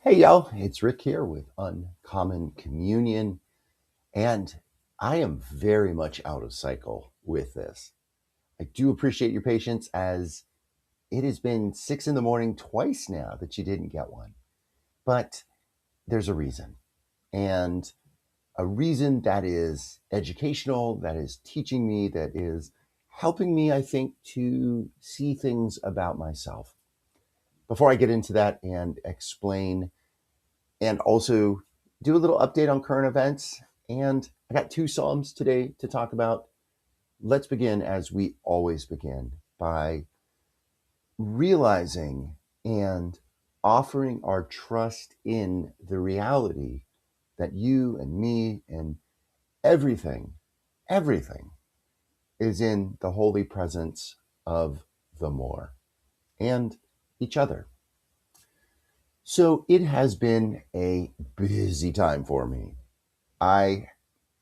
Hey y'all, it's Rick here with Uncommon Communion, and I am very much out of cycle with this. I do appreciate your patience as it has been 6 in the morning twice now that you didn't get one. But there's a reason, and a reason that is educational, that is teaching me, that is helping me, I think, to see things about myself. Before I get into that and explain and also do a little update on current events. And I got two Psalms today to talk about. Let's begin as we always begin by realizing and offering our trust in the reality that you and me and everything, everything is in the holy presence of the more and each other. So it has been a busy time for me. I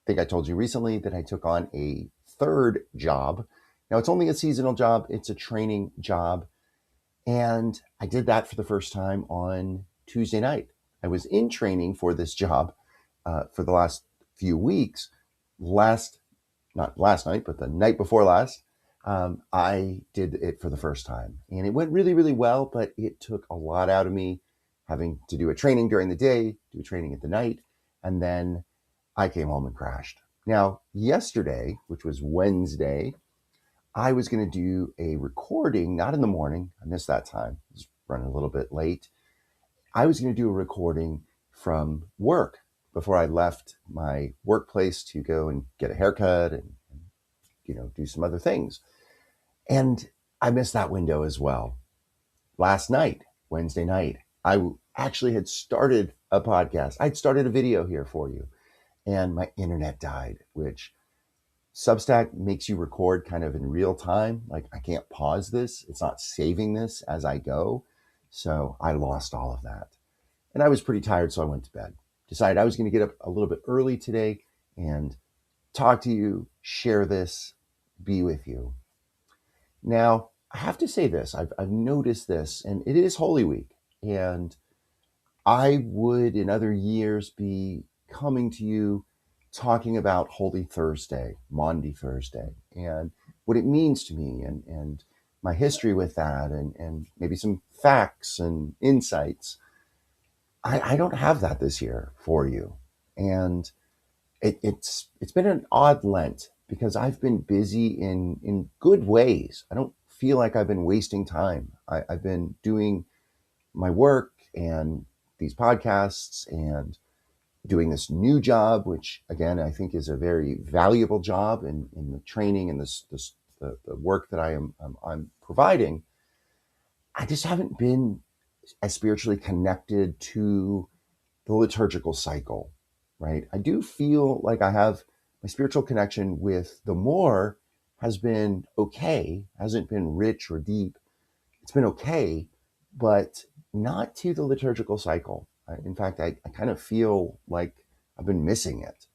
think I told you recently that I took on a third job. Now, it's only a seasonal job, it's a training job. And I did that for the first time on Tuesday night. I was in training for this job for the last few weeks. Not last night, but the night before last, I did it for the first time. And it went really, really well, but it took a lot out of me having to do a training during the day, do a training at the night, and then I came home and crashed. Now, yesterday, which was Wednesday, I was going to do a recording, not in the morning. I missed that time. I was running a little bit late. I was going to do a recording from work before I left my workplace to go and get a haircut and do some other things. And I missed that window as well. Last night, Wednesday night, I actually had started a podcast. I'd started a video here for you, and my internet died, which Substack makes you record kind of in real time. Like, I can't pause this, it's not saving this as I go. So I lost all of that. And I was pretty tired, so I went to bed. Decided I was going to get up a little bit early today and talk to you, share this, be with you. Now, I have to say this I've noticed this, and it is Holy Week. And I would, in other years, be coming to you talking about Holy Thursday, Maundy Thursday, and what it means to me, and my history with that, and maybe some facts and insights. I don't have that this year for you. And it's been an odd Lent because I've been busy in good ways. I don't feel like I've been wasting time. I've been doing my work and these podcasts and doing this new job, which again I think is a very valuable job in the training and the work that I'm providing. I just haven't been as spiritually connected to the liturgical cycle, right? I do feel like I have my spiritual connection with the more has been okay, hasn't been rich or deep. It's been okay, but not to the liturgical cycle. In fact, I kind of feel like I've been missing it.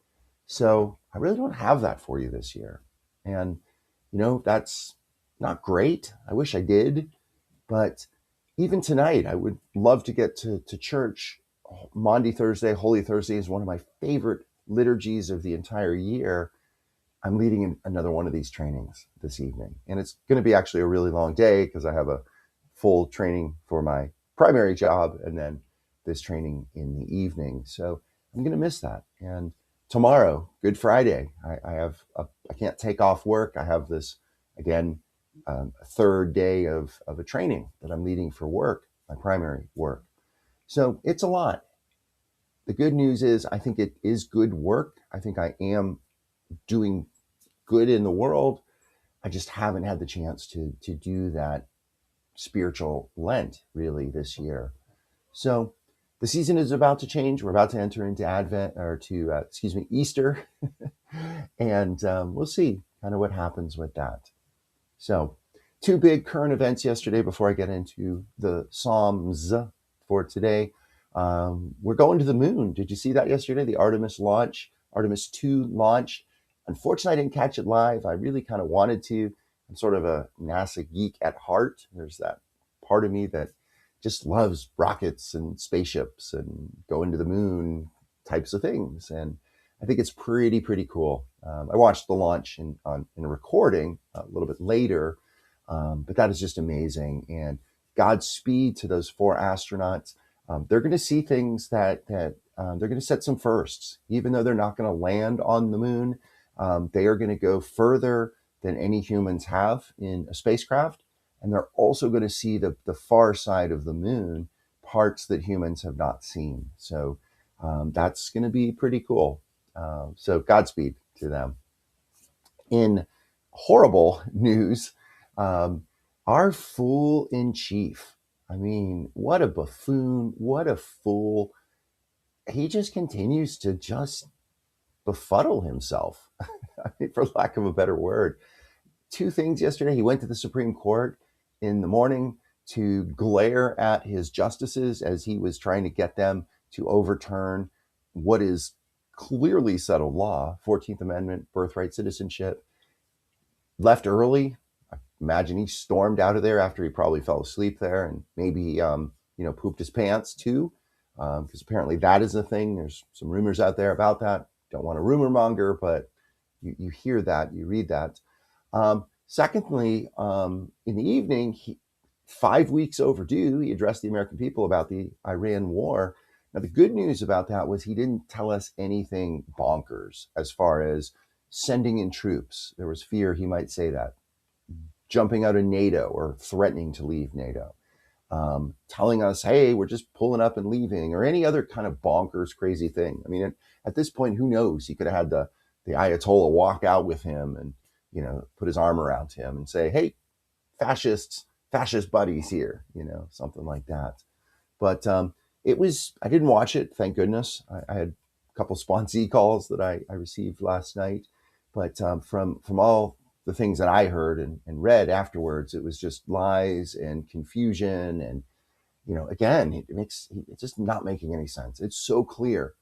So I really don't have that for you this year. And, that's not great. I wish I did. But even tonight, I would love to get to church. Maundy Thursday, Holy Thursday is one of my favorite liturgies of the entire year. I'm leading another one of these trainings this evening. And it's going to be actually a really long day because I have a full training for my primary job and then this training in the evening. So I'm going to miss that. And tomorrow, Good Friday, I can't take off work. I have this, again, a third day of a training that I'm leading for work, my primary work. So it's a lot. The good news is I think it is good work. I think I am doing good in the world. I just haven't had the chance to do that spiritual Lent really this year. So the season is about to change. We're about to enter into Advent or Easter, and we'll see kind of what happens with that. So, two big current events yesterday before I get into the Psalms for today. We're going to the moon. Did you see that yesterday? The Artemis 2 launch. Unfortunately, I didn't catch it live. I really kind of wanted to. I'm sort of a NASA geek at heart. There's that part of me that just loves rockets and spaceships and going to the moon types of things. And I think it's pretty cool. I watched the launch in a recording a little bit later, but that is just amazing. And Godspeed to those 4 astronauts. They're going to see things that they're going to set some firsts, even though they're not going to land on the moon. They are going to go further than any humans have in a spacecraft, and they're also going to see the far side of the moon, parts that humans have not seen. So that's going to be pretty cool. So Godspeed to them. In horrible news, um, our fool in chief. I mean, what a buffoon! What a fool! He just continues to just befuddle himself, I mean, for lack of a better word. 2 things yesterday. He went to the Supreme Court in the morning to glare at his justices as he was trying to get them to overturn what is clearly settled law, 14th Amendment, birthright citizenship. Left early. I imagine he stormed out of there after he probably fell asleep there, and maybe pooped his pants too, because apparently that is a thing. There's some rumors out there about that. Don't want to rumor monger, but you hear that, you read that. Secondly, in the evening, 5 weeks overdue, he addressed the American people about the Iran war. Now, the good news about that was he didn't tell us anything bonkers as far as sending in troops. There was fear he might say that. Jumping out of NATO or threatening to leave NATO. Telling us, hey, we're just pulling up and leaving, or any other kind of bonkers, crazy thing. I mean, at this point, who knows? He could have had the Ayatollah walk out with him and, put his arm around him and say, hey, fascist buddies here, something like that. But I didn't watch it, thank goodness. I had a couple sponsee calls that I received last night. But from all the things that I heard and read afterwards, it was just lies and confusion. And, again, it's just not making any sense. It's so clear.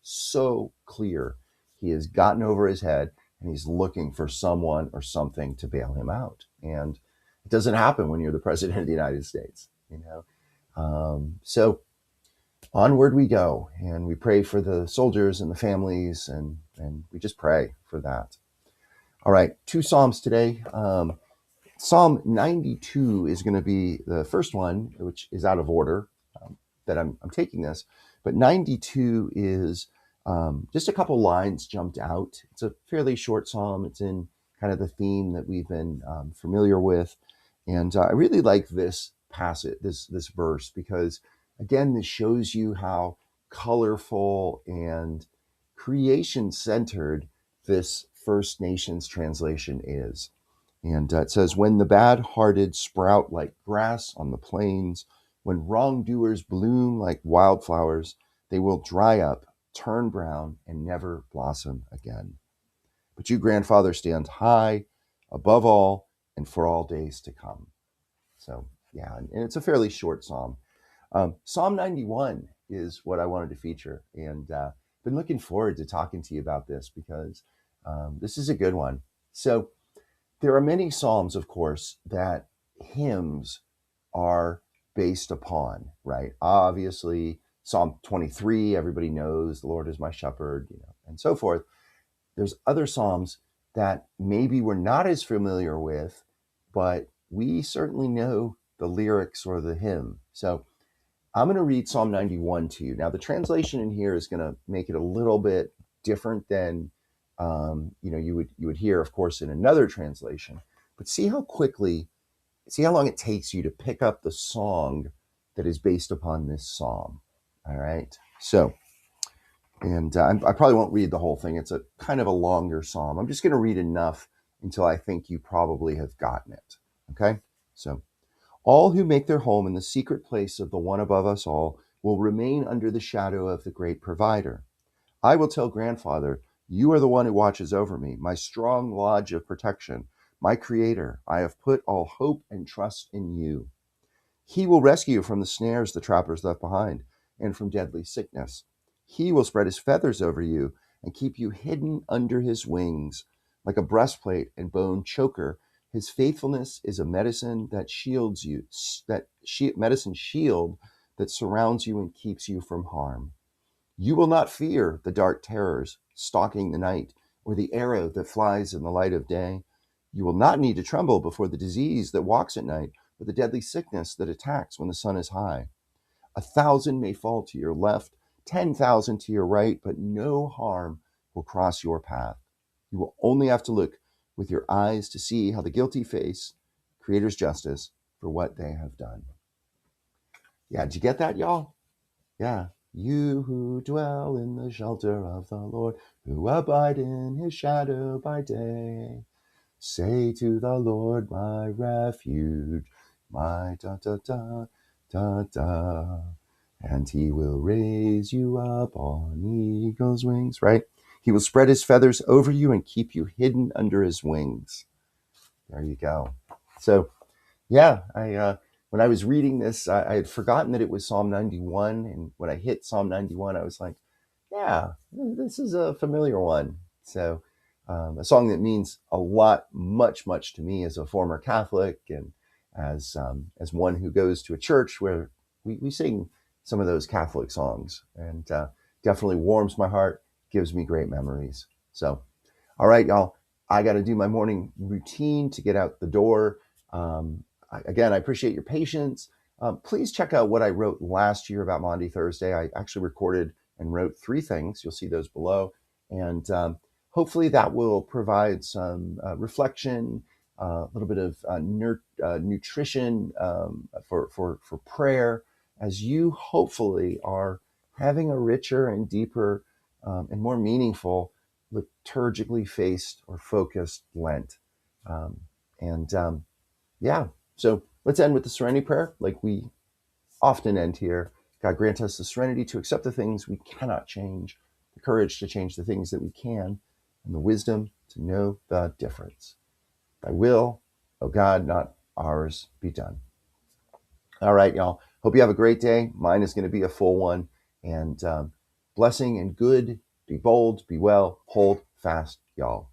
He has gotten over his head and he's looking for someone or something to bail him out. And it doesn't happen when you're the president of the United States, So onward we go, and we pray for the soldiers and the families, and we just pray for that. All right, 2 Psalms today. Psalm 92 is going to be the first one, which is out of order that I'm taking this. But 92 is just a couple lines jumped out. It's a fairly short psalm. It's in kind of the theme that we've been familiar with. And I really like this passage, this verse, because, again, this shows you how colorful and creation-centered this First Nations translation is. And it says, when the bad-hearted sprout like grass on the plains, when wrongdoers bloom like wildflowers, they will dry up, turn brown, and never blossom again. But you, grandfather, stand high above all and for all days to come. So, yeah, and it's a fairly short psalm. Psalm 91 is what I wanted to feature. And been looking forward to talking to you about this because this is a good one. So, there are many psalms, of course, that hymns are based upon, right? Obviously, Psalm 23, everybody knows, the Lord is my shepherd, and so forth. There's other psalms that maybe we're not as familiar with, but we certainly know the lyrics or the hymn. So I'm going to read Psalm 91 to you. Now, the translation in here is going to make it a little bit different than you would hear, of course, in another translation. But see how long it takes you to pick up the song that is based upon this psalm. All right. So, and I probably won't read the whole thing. It's a kind of a longer psalm. I'm just going to read enough until I think you probably have gotten it. Okay. So, all who make their home in the secret place of the one above us all will remain under the shadow of the great provider. I will tell grandfather, you are the one who watches over me, my strong lodge of protection, my creator. I have put all hope and trust in you. He will rescue you from the snares the trappers left behind and from deadly sickness. He will spread his feathers over you and keep you hidden under his wings. Like a breastplate and bone choker, his faithfulness is a medicine that shields you, medicine shield that surrounds you and keeps you from harm. You will not fear the dark terrors stalking the night, or the arrow that flies in the light of day. You will not need to tremble before the disease that walks at night, or the deadly sickness that attacks when the sun is high. 1,000 may fall to your left, 10,000 to your right, but no harm will cross your path. You will only have to look with your eyes to see how the guilty face Creator's justice for what they have done. Yeah, did you get that, y'all? Yeah. You who dwell in the shelter of the Lord, who abide in his shadow by day, say to the Lord, my refuge, my da da da da da, and he will raise you up on eagle's wings, right? He will spread his feathers over you and keep you hidden under his wings. There you go. So, yeah, when I was reading this, I had forgotten that it was Psalm 91. And when I hit Psalm 91, I was like, yeah, this is a familiar one. So, a song that means a lot, much, much to me as a former Catholic and as one who goes to a church where we sing some of those Catholic songs, and definitely warms my heart, gives me great memories. So, all right, y'all, I got to do my morning routine to get out the door. Again, I appreciate your patience. Please check out what I wrote last year about Maundy Thursday. I actually recorded and wrote 3 things. You'll see those below. And hopefully that will provide some reflection, a little bit of nutrition for prayer, as you hopefully are having a richer and deeper and more meaningful liturgically faced or focused Lent. Um, and yeah, so let's end with the serenity prayer like we often end here. God grant us the serenity to accept the things we cannot change, the courage to change the things that we can, and the wisdom to know the difference. Thy will, O God, not ours, be done. All right, y'all. Hope you have a great day. Mine is going to be a full one. And blessing and good. Be bold, be well, hold fast, y'all.